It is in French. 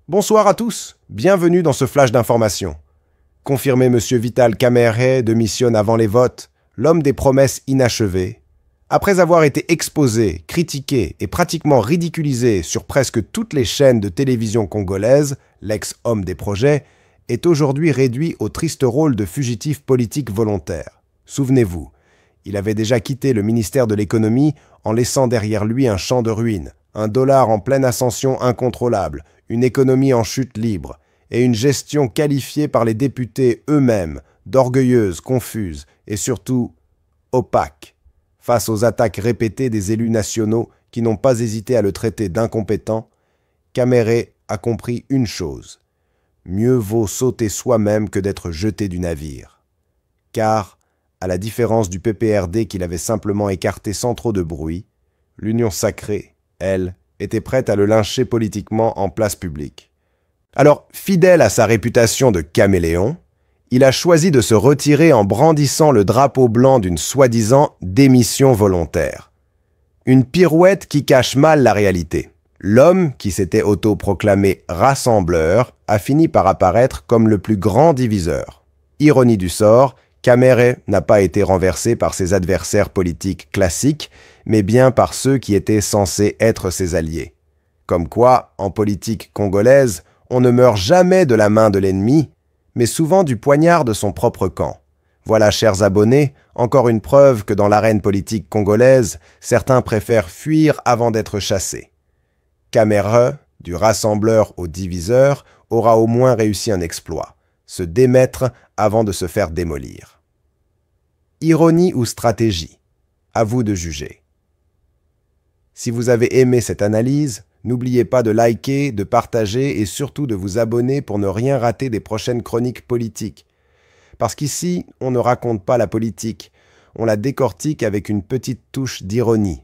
Bonsoir à tous, bienvenue dans ce flash d'information. Confirmé M. Vital Kamerhe démissionne avant les votes, l'homme des promesses inachevées. Après avoir été exposé, critiqué et pratiquement ridiculisé sur presque toutes les chaînes de télévision congolaises, l'ex-homme des projets est aujourd'hui réduit au triste rôle de fugitif politique volontaire. Souvenez-vous, il avait déjà quitté le ministère de l'économie en laissant derrière lui un champ de ruines, un dollar en pleine ascension incontrôlable, une économie en chute libre et une gestion qualifiée par les députés eux-mêmes d'orgueilleuse, confuse et surtout opaque, face aux attaques répétées des élus nationaux qui n'ont pas hésité à le traiter d'incompétent. Kamerhe a compris une chose: mieux vaut sauter soi-même que d'être jeté du navire. Car, à la différence du PPRD qu'il avait simplement écarté sans trop de bruit, l'Union sacrée, elle, était prête à le lyncher politiquement en place publique. Alors, fidèle à sa réputation de caméléon, il a choisi de se retirer en brandissant le drapeau blanc d'une soi-disant démission volontaire. Une pirouette qui cache mal la réalité. L'homme, qui s'était autoproclamé rassembleur, a fini par apparaître comme le plus grand diviseur. Ironie du sort, Kamerhe n'a pas été renversé par ses adversaires politiques classiques, mais bien par ceux qui étaient censés être ses alliés. Comme quoi, en politique congolaise, on ne meurt jamais de la main de l'ennemi, mais souvent du poignard de son propre camp. Voilà, chers abonnés, encore une preuve que dans l'arène politique congolaise, certains préfèrent fuir avant d'être chassés. Kamerhe, du rassembleur au diviseur, aura au moins réussi un exploit: se démettre avant de se faire démolir. Ironie ou stratégie? À vous de juger. Si vous avez aimé cette analyse, n'oubliez pas de liker, de partager et surtout de vous abonner pour ne rien rater des prochaines chroniques politiques. Parce qu'ici, on ne raconte pas la politique, on la décortique avec une petite touche d'ironie.